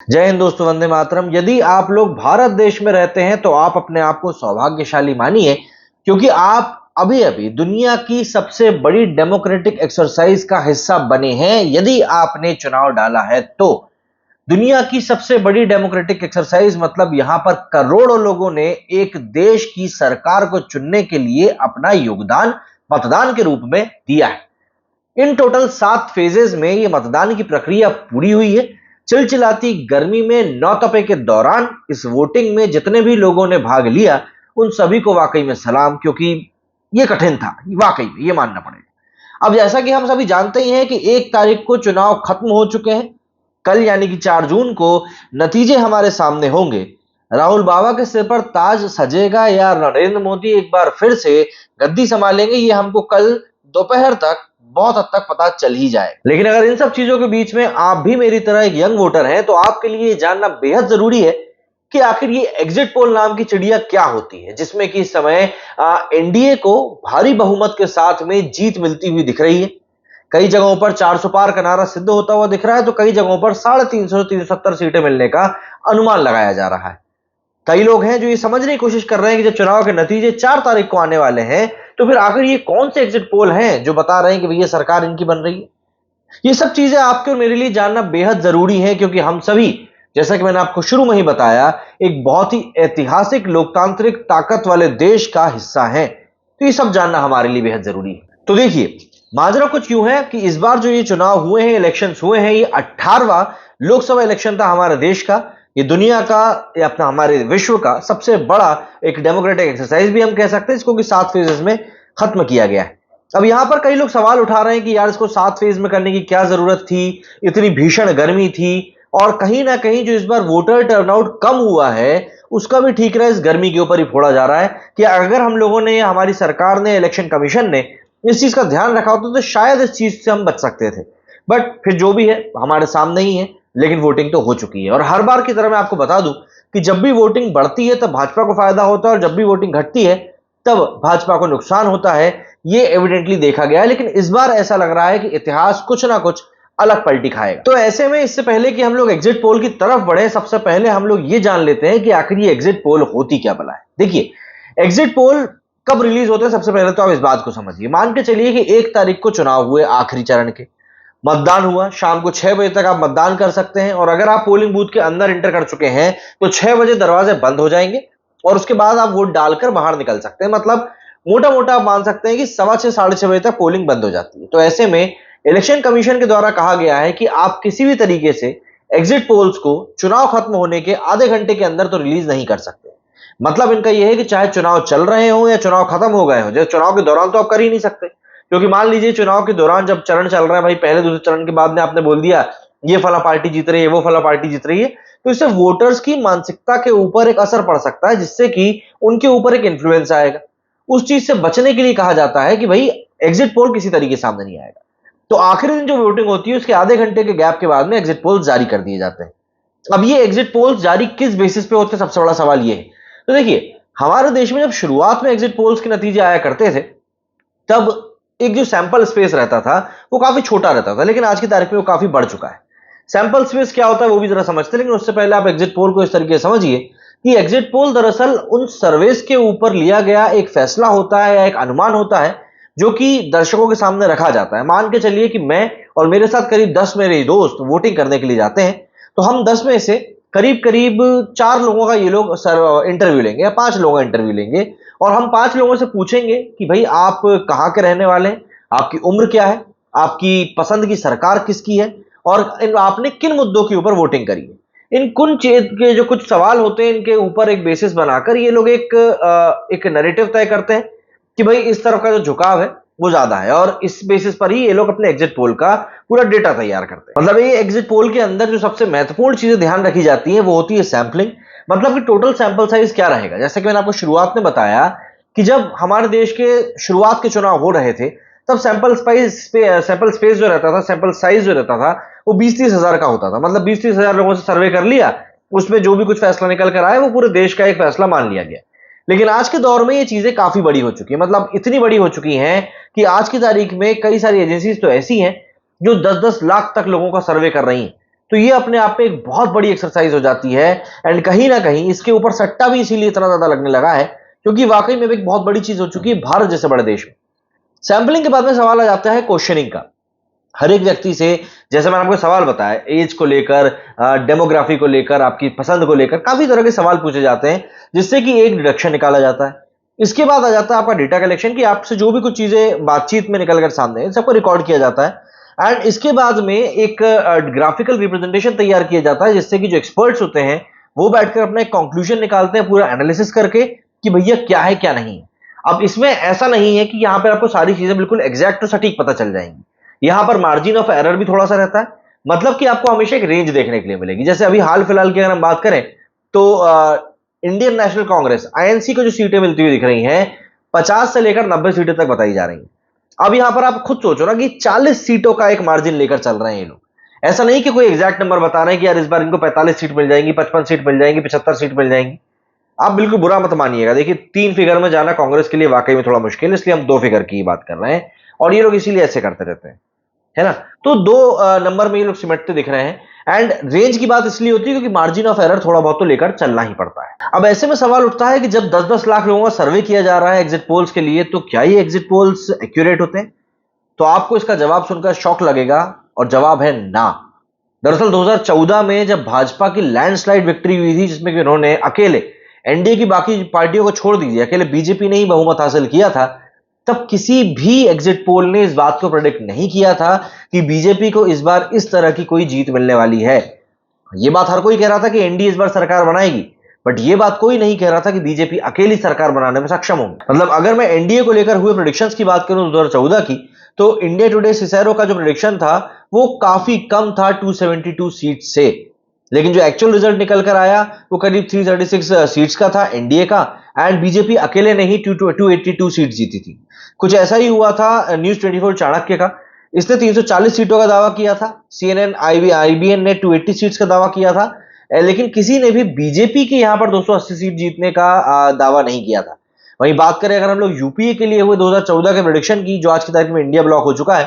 जय हिंद दोस्तों, वंदे मातरम। यदि आप लोग भारत देश में रहते हैं तो आप अपने आप को सौभाग्यशाली मानिए, क्योंकि आप अभी अभी दुनिया की सबसे बड़ी डेमोक्रेटिक एक्सरसाइज का हिस्सा बने हैं। यदि आपने चुनाव डाला है तो दुनिया की सबसे बड़ी डेमोक्रेटिक एक्सरसाइज मतलब यहां पर करोड़ों लोगों ने एक देश की सरकार को चुनने के लिए अपना योगदान मतदान के रूप में दिया है। इन टोटल 7 फेजेस में ये मतदान की प्रक्रिया पूरी हुई है। चिलचिलाती गर्मी में नौतपे के दौरान इस वोटिंग में जितने भी लोगों ने भाग लिया उन सभी को वाकई में सलाम, क्योंकि ये कठिन था, वाकई में ये मानना पड़ेगा। अब जैसा कि हम सभी जानते ही हैं कि 1 तारीख को चुनाव खत्म हो चुके हैं। कल यानी कि 4 जून को नतीजे हमारे सामने होंगे। राहुल बाबा के सिर पर ताज सजेगा या नरेंद्र मोदी एक बार फिर से गद्दी संभालेंगे, ये हमको कल दोपहर तक बहुत हद तक पता चल ही जाए। लेकिन अगर इन सब चीजों के बीच में आप भी मेरी तरह एक यंग वोटर हैं तो आपके लिए ये जानना बेहद जरूरी है कि आखिर ये एग्जिट पोल नाम की चिड़िया क्या होती है, जिसमें कि इस समय एनडीए को भारी बहुमत के साथ में जीत मिलती हुई दिख रही है। कई जगहों पर 400 पार का नारा सिद्ध होता हुआ दिख रहा है तो कई जगहों पर 350 370 सीटें मिलने का अनुमान लगाया जा रहा है। कई लोग हैं जो ये समझने की कोशिश कर रहे हैं कि जब चुनाव के नतीजे 4 तारीख को आने वाले हैं तो फिर आखिर ये कौन से एग्जिट पोल हैं जो बता रहे हैं कि भैया सरकार इनकी बन रही है। ये सब चीजें आपके और मेरे लिए जानना बेहद जरूरी है, क्योंकि हम सभी, जैसा कि मैंने आपको शुरू में ही बताया, एक बहुत ही ऐतिहासिक लोकतांत्रिक ताकत वाले देश का हिस्सा है। तो ये सब जानना हमारे लिए बेहद जरूरी है। तो देखिए, माजरा कुछ यूं है कि इस बार जो ये चुनाव हुए हैं, इलेक्शंस हुए हैं, ये 18वां लोकसभा इलेक्शन था हमारे देश का। ये दुनिया का या अपना हमारे विश्व का सबसे बड़ा एक डेमोक्रेटिक एक्सरसाइज भी हम कह सकते हैं इसको, कि 7 फेजेस में खत्म किया गया है। अब यहां पर कई लोग सवाल उठा रहे हैं कि यार इसको 7 फेज में करने की क्या जरूरत थी, इतनी भीषण गर्मी थी, और कहीं ना कहीं जो इस बार वोटर टर्नआउट कम हुआ है उसका भी ठीक रहा, इस गर्मी के ऊपर ही फोड़ा जा रहा है कि अगर हम लोगों ने, हमारी सरकार ने, इलेक्शन कमीशन ने इस चीज का ध्यान रखा होता तो शायद इस चीज से हम बच सकते थे। बट फिर जो भी है हमारे सामने ही है, लेकिन वोटिंग तो हो चुकी है। और हर बार की तरह मैं आपको बता दूं कि जब भी वोटिंग बढ़ती है तब भाजपा को फायदा होता है, और जब भी वोटिंग घटती है तब भाजपा को नुकसान होता है। ये एविडेंटली देखा गया है, लेकिन इस बार ऐसा लग रहा है कि इतिहास कुछ ना कुछ अलग पलटी खाएगा। तो ऐसे में इससे पहले कि हम लोग एग्जिट पोल की तरफ बढ़े, सबसे पहले हम लोग ये जान लेते हैं कि आखिर ये एग्जिट पोल होती क्या भला है। देखिए, एग्जिट पोल कब रिलीज होते हैं, सबसे पहले तो आप इस बात को समझिए। मान के चलिए कि 1 तारीख को चुनाव हुए, आखिरी चरण के मतदान हुआ, शाम को 6 बजे तक आप मतदान कर सकते हैं, और अगर आप पोलिंग बूथ के अंदर एंटर कर चुके हैं तो 6 बजे दरवाजे बंद हो जाएंगे और उसके बाद आप वोट डालकर बाहर निकल सकते हैं। मतलब मोटा मोटा आप मान सकते हैं कि 6:15 6:30 बजे तक पोलिंग बंद हो जाती है। तो ऐसे में इलेक्शन कमीशन के द्वारा कहा गया है कि आप किसी भी तरीके से एग्जिट पोल्स को चुनाव खत्म होने के आधे घंटे के अंदर तो रिलीज नहीं कर सकते। मतलब इनका यह है कि चाहे चुनाव चल रहे हो या चुनाव खत्म हो गए हो, जैसे चुनाव के दौरान तो आप कर ही नहीं सकते, क्योंकि मान लीजिए चुनाव के दौरान जब चरण चल रहा है, भाई पहले दूसरे चरण के बाद में आपने बोल दिया ये फला पार्टी जीत रही है, वो फला पार्टी जीत रही है, तो इससे वोटर्स की मानसिकता के ऊपर एक असर पड़ सकता है, जिससे कि उनके ऊपर एक इन्फ्लुएंस आएगा। उस चीज से बचने के लिए कहा जाता है कि भाई एग्जिट पोल किसी तरीके से सामने नहीं आएगा। तो आखिरी दिन जो वोटिंग होती है उसके आधे घंटे के गैप के बाद में एग्जिट पोल जारी कर दिए जाते हैं। अब ये एग्जिट पोल्स जारी किस बेसिस पे होते हैं, सबसे बड़ा सवाल ये है। तो देखिए, हमारे देश में जब शुरुआत में एग्जिट पोल्स के नतीजे आया करते थे तब एक जो सैंपल स्पेस रहता था वो काफी छोटा रहता था, लेकिन आज की तारीख में वो काफी बढ़ चुका है। सैंपल स्पेस क्या होता है वो भी जरा समझते हैं, लेकिन उससे पहले आप एग्जिट पोल को इस तरीके से समझिए कि एग्जिट पोल दरअसल उन सर्वेस के ऊपर लिया गया एक फैसला होता है या एक अनुमान होता है जो कि दर्शकों के सामने रखा जाता है। मान के चलिए कि मैं और मेरे साथ करीब 10 मेरे दोस्त वोटिंग करने के लिए जाते हैं, तो हम 10 में से करीब करीब 4 लोगों का ये लोग इंटरव्यू लेंगे या 5 लोगों का इंटरव्यू लेंगे, और हम 5 लोगों से पूछेंगे कि भाई आप कहाँ के रहने वाले हैं, आपकी उम्र क्या है, आपकी पसंद की सरकार किसकी है, और आपने किन मुद्दों के ऊपर वोटिंग करी है। इन कुछ के जो कुछ सवाल होते हैं इनके ऊपर एक बेसिस बनाकर ये लोग एक नैरेटिव तय करते हैं कि भाई इस तरफ का जो झुकाव है वो ज्यादा है, और इस बेसिस पर ही ये लोग अपने एग्जिट पोल का पूरा डेटा तैयार करते हैं। मतलब ये एग्जिट पोल के अंदर जो सबसे महत्वपूर्ण चीजें ध्यान रखी जाती हैं वो होती है सैंपलिंग, मतलब कि टोटल सैंपल साइज क्या रहेगा। जैसे कि मैंने आपको शुरुआत में बताया कि जब हमारे देश के शुरुआत के चुनाव हो रहे थे तब सैंपल स्पेस जो रहता था, सैंपल साइज जो रहता था वो 20-30 हजार का होता था। मतलब 20-30 हजार लोगों से सर्वे कर लिया, उसमें जो भी कुछ फैसला निकल कर आया वो पूरे देश का एक फैसला मान लिया गया। लेकिन आज के दौर में ये चीजें काफी बड़ी हो चुकी है, मतलब इतनी बड़ी हो चुकी हैं कि आज की तारीख में कई सारी एजेंसीज तो ऐसी हैं जो 10-10 लाख तक लोगों का सर्वे कर रही हैं। तो ये अपने आप में एक बहुत बड़ी एक्सरसाइज हो जाती है। एंड कहीं ना कहीं इसके ऊपर सट्टा भी इसीलिए इतना ज्यादा लगने लगा है क्योंकि वाकई में एक बहुत बड़ी चीज हो चुकी है भारत जैसे बड़े देश में। सैंपलिंग के बाद में सवाल आ जाता है क्वेश्चनिंग का। हर एक व्यक्ति से, जैसे मैंने आपको सवाल बताया, एज को लेकर, डेमोग्राफी को लेकर, आपकी पसंद को लेकर काफी तरह के सवाल पूछे जाते हैं जिससे कि एक डिडक्शन निकाला जाता है। इसके बाद आ जाता है आपका डेटा कलेक्शन कि आपसे जो भी कुछ चीजें बातचीत में निकल कर सामने है सबको रिकॉर्ड किया जाता है। एंड इसके बाद में एक ग्राफिकल रिप्रेजेंटेशन तैयार किया जाता है जिससे कि जो एक्सपर्ट्स होते हैं वो बैठकर अपना एक कंक्लूजन निकालते हैं पूरा एनालिसिस करके कि भैया क्या है क्या नहीं है। अब इसमें ऐसा नहीं है कि यहां पर आपको सारी चीजें बिल्कुल एग्जैक्ट और सटीक पता चल जाएंगी। यहां पर मार्जिन ऑफ एरर भी थोड़ा सा रहता है, मतलब कि आपको हमेशा एक रेंज देखने के लिए मिलेगी। जैसे अभी हाल फिलहाल की अगर हम बात करें तो इंडियन नेशनल कांग्रेस आईएनसी को जो सीटें मिलती हुई दिख रही हैं 50 से लेकर 90 सीटें तक बताई जा रही हैं। अब यहां पर आप खुद सोचो ना कि 40 सीटों का एक मार्जिन लेकर चल रहे हैं ये लोग। ऐसा नहीं कि कोई एग्जैक्ट नंबर बता रहे हैं कि यार इस बार इनको 45 सीट मिल जाएंगी, 55 सीट मिल जाएंगी, 75 सीट मिल जाएंगी। आप बिल्कुल बुरा मत मानिएगा। देखिए 3 फिगर में जाना कांग्रेस के लिए वाकई में थोड़ा मुश्किल है, इसलिए हम 2 फिगर की बात कर रहे हैं और ये लोग इसीलिए ऐसे करते रहते हैं, है ना। तो 2 नंबर में ये लोग सिमटते दिख रहे हैं। एंड रेंज की बात इसलिए होती है क्योंकि मार्जिन ऑफ एरर थोड़ा बहुत तो लेकर चलना ही पड़ता है। अब ऐसे में सवाल उठता है कि जब 10-10 लाख लोगों का सर्वे किया जा रहा है एग्जिट पोल्स के लिए, तो क्या ये एग्जिट पोल्स एक्यूरेट होते हैं? तो आपको इसका जवाब सुनकर शॉक लगेगा और जवाब है ना। दरअसल 2014 में जब भाजपा की लैंडस्लाइड विक्ट्री हुई थी जिसमें कि उन्होंने अकेले, एनडीए की बाकी पार्टियों को छोड़ दीजिए, अकेले बीजेपी ने ही बहुमत हासिल किया था, तब किसी भी एग्जिट पोल ने इस बात को प्रेडिक्ट नहीं किया था कि बीजेपी को इस बार इस तरह की कोई जीत मिलने वाली है। यह बात हर कोई कह रहा था कि एनडीए इस बार सरकार बनाएगी, बट यह बात कोई नहीं कह रहा था कि बीजेपी अकेली सरकार बनाने में सक्षम होगी। मतलब अगर मैं एनडीए को लेकर हुए प्रेडिक्शंस की बात करूं 2014 की, तो इंडिया टुडे सिसेरो का जो प्रेडिक्शन था वो काफी कम था 272 सीट से, लेकिन जो एक्चुअल रिजल्ट निकल कर आया वो करीब 336 सीट्स का था एनडीए का। एंड बीजेपी अकेले ने ही 282 सीट जीती थी। कुछ ऐसा ही हुआ था न्यूज 24 चाणक्य का, इसने 340 सीटों का दावा किया था। सीएनएन आईबीएन ने 280 सीट्स का दावा किया था, लेकिन किसी ने भी बीजेपी के यहां पर 280 सीट जीतने का दावा नहीं किया था। वहीं बात करें अगर हम लोग यूपीए के लिए हुए 2014 के प्रेडिक्शन की, जो आज की तारीख में इंडिया ब्लॉक हो चुका है,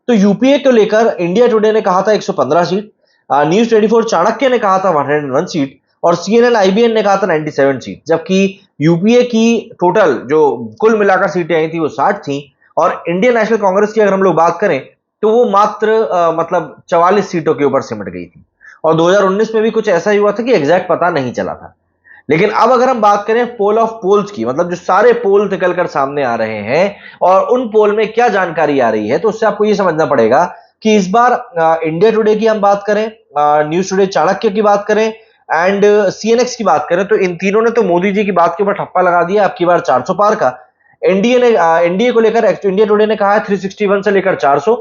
तो यूपीए को लेकर इंडिया टुडे ने कहा था 115 सीट, न्यूज 24 चाणक्य ने कहा था 101 सीट और सीएनएन आईबीएन ने कहा था 97 सीट। जबकि यूपीए की टोटल जो कुल मिलाकर सीटें आई थी वो 60 थी और इंडियन नेशनल कांग्रेस की अगर हम लोग बात करें तो वो मात्र मतलब 44 सीटों के ऊपर सिमट गई थी। और 2019 में भी कुछ ऐसा ही हुआ था कि एग्जैक्ट पता नहीं चला था। लेकिन अब अगर हम बात करें पोल ऑफ पोल्स की, मतलब जो सारे पोल निकलकर सामने आ रहे हैं और उन पोल में क्या जानकारी आ रही है, तो उससे आपको ये समझना पड़ेगा कि इस बार इंडिया टुडे की हम बात करें, न्यूज टुडे चाणक्य की बात करें एंड सीएनएक्स की बात करें, तो इन तीनों ने तो मोदी जी की बात के ऊपर ठप्पा लगा दिया आपकी बार 400 पार का। एनडीए को लेकर इंडिया टुडे ने कहा है 361 से लेकर 400,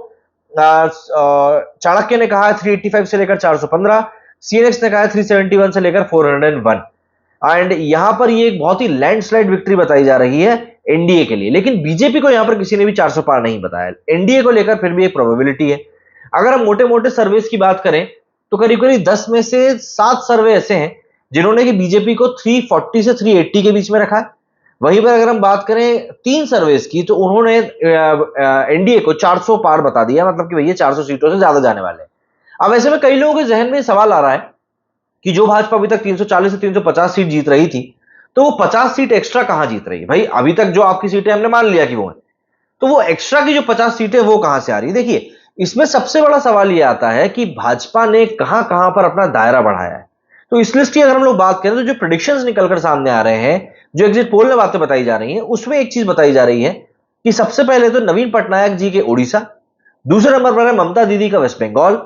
चाणक्य ने कहा है 385 से लेकर 415, सीएनएक्स ने कहा है 371 से लेकर 401। एंड यहां पर ये एक बहुत ही लैंडस्लाइड विक्ट्री बताई जा रही है एनडीए के लिए, लेकिन बीजेपी को यहां पर किसी ने भी 400 पार नहीं बताया। एनडीए को लेकर फिर भी एक प्रोबेबिलिटी है। अगर हम मोटे मोटे सर्वेस की बात करें तो करीब करीब 10 में से 7 सर्वे ऐसे हैं जिन्होंने कि बीजेपी को 340 से 380 के बीच में रखा है। वहीं पर अगर हम बात करें 3 सर्वेस की तो उन्होंने एनडीए को 400 पार बता दिया, मतलब कि भैया 400 सीटों से ज्यादा जाने वाले हैं। अब ऐसे में कई लोगों के जहन में सवाल आ रहा है कि जो भाजपा अभी तक 340 से 350 सीट जीत रही थी, तो वो 50 सीट एक्स्ट्रा कहां जीत रही है? भाई अभी तक जो आपकी सीटें हमने मान लिया कि वो है, तो वो एक्स्ट्रा की जो 50 सीटें वो कहां से आ रही है? देखिए इसमें सबसे बड़ा सवाल ये आता है कि भाजपा ने कहां कहां पर अपना दायरा बढ़ाया है। तो इस लिस्ट की अगर हम लोग बात करें तो जो प्रेडिक्शंस निकलकर सामने आ रहे हैं, जो एग्जिट पोल में बातें बताई जा रही हैं, उसमें एक चीज बताई जा रही है कि सबसे पहले तो नवीन पटनायक जी के उड़ीसा, दूसरे नंबर पर है ममता दीदी का वेस्ट बंगाल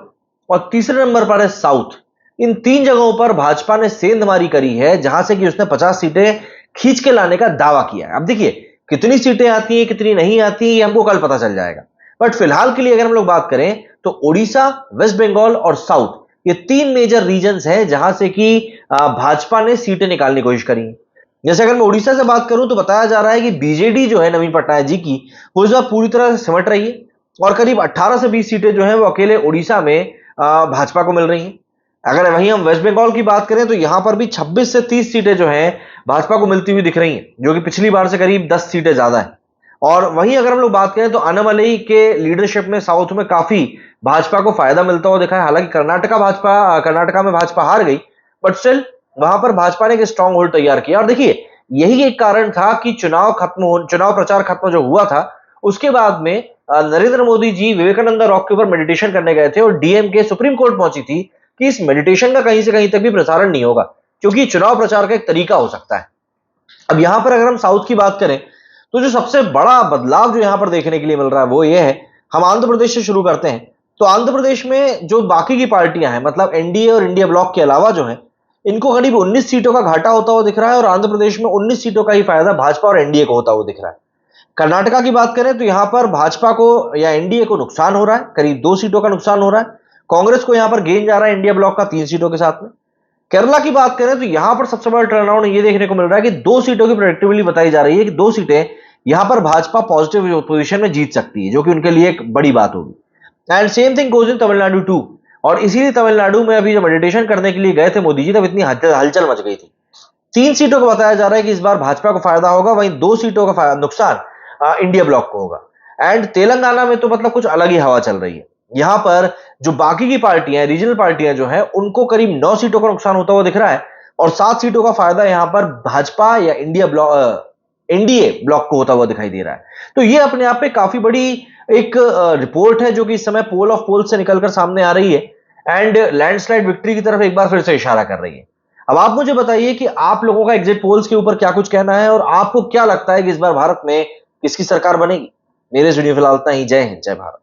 और तीसरे नंबर पर है साउथ। इन 3 जगहों पर भाजपा ने सेंधमारी करी है जहां से कि उसने 50 सीटें खींच के लाने का दावा किया है। अब देखिए कितनी सीटें आती हैं कितनी नहीं आती ये हमको कल पता चल जाएगा, बट फिलहाल के लिए अगर हम लोग बात करें तो उड़ीसा, वेस्ट बंगाल और साउथ, ये 3 मेजर रीजन्स हैं जहां से कि भाजपा ने सीटें निकालने की कोशिश करी। जैसे अगर मैं उड़ीसा से बात करूं तो बताया जा रहा है कि बीजेडी जो है नवीन पटनायक जी की, वो इस बार पूरी तरह से सिमट रही है और करीब 18 से 20 सीटें जो है वो अकेले उड़ीसा में भाजपा को मिल रही हैं। अगर वहीं हम वेस्ट बंगाल की बात करें तो यहां पर भी 26 से 30 सीटें जो हैं भाजपा को मिलती हुई दिख रही हैं, जो कि पिछली बार से करीब 10 सीटें ज्यादा है। और वहीं अगर हम लोग बात करें तो अन्नामलई के लीडरशिप में साउथ में काफी भाजपा को फायदा मिलता हुआ दिखा है। हालांकि कर्नाटका में भाजपा हार गई, बट स्टिल वहां पर भाजपा ने एक स्ट्रांग होल्ड तैयार किया। और देखिए, यही एक कारण था कि चुनाव प्रचार खत्म जो हुआ था, उसके बाद में नरेंद्र मोदी जी विवेकानंदा रॉक के ऊपर मेडिटेशन करने गए थे और डीएमके सुप्रीम कोर्ट पहुंची थी कि इस मेडिटेशन का कहीं से कहीं तक भी प्रसारण नहीं होगा, क्योंकि चुनाव प्रचार का एक तरीका हो सकता है। अब यहां पर अगर हम साउथ की बात करें, तो जो सबसे बड़ा बदलाव जो यहां पर देखने के लिए मिल रहा है वो ये है, हम आंध्र प्रदेश से शुरू करते हैं। तो आंध्र प्रदेश में जो बाकी की पार्टियां हैं, मतलब एनडीए और इंडिया ब्लॉक के अलावा जो है, इनको करीब 19 सीटों का घाटा होता हुआ दिख रहा है और आंध्र प्रदेश में 19 सीटों का ही फायदा भाजपा और एनडीए को होता हुआ दिख रहा है। कर्नाटका की बात करें तो यहां पर भाजपा को या एनडीए को नुकसान हो रहा है, करीब 2 सीटों का नुकसान हो रहा है। कांग्रेस को यहां पर गेन जा रहा है इंडिया ब्लॉक का 3 सीटों के साथ में। केरला की बात करें तो यहां पर सबसे बड़ा टर्नआउट ये देखने को मिल रहा है कि 2 सीटों की प्रेडिक्टेबिलिटी बताई जा रही है कि 2 सीटें यहां पर भाजपा पॉजिटिव पोजीशन में जीत सकती है, जो कि उनके लिए एक बड़ी बात होगी। And same thing goes in Tamil Nadu too. और इसीलिए तमिलनाडु में अभी जब मेडिटेशन करने के लिए गए थे मोदी जी, तब इतनी हलचल मच गई थी। 3 सीटों को बताया जा रहा है कि इस बार भाजपा को फायदा होगा, वहीं 2 सीटों का नुकसान इंडिया ब्लॉक को होगा। एंड तेलंगाना में तो मतलब कुछ अलग ही हवा चल रही है। यहां पर जो बाकी की पार्टियां, रीजनल पार्टियां जो है, उनको करीब 9 सीटों का नुकसान होता हुआ दिख रहा है और 7 सीटों का फायदा यहां पर भाजपा या एनडीए ब्लॉक को होता हुआ दिखाई दे रहा है। तो ये अपने आप में काफी बड़ी एक रिपोर्ट है, जो कि इस समय पोल ऑफ पोल से निकलकर सामने आ रही है एंड लैंडस्लाइड विक्ट्री की तरफ एक बार फिर से इशारा कर रही है। अब आप मुझे बताइए कि आप लोगों का एग्जिट पोल्स के ऊपर क्या कुछ कहना है और आपको क्या लगता है कि इस बार भारत में किसकी सरकार बनेगी। मेरे इस वीडियो फिलहाल इतना ही। जय हिंद, जय भारत।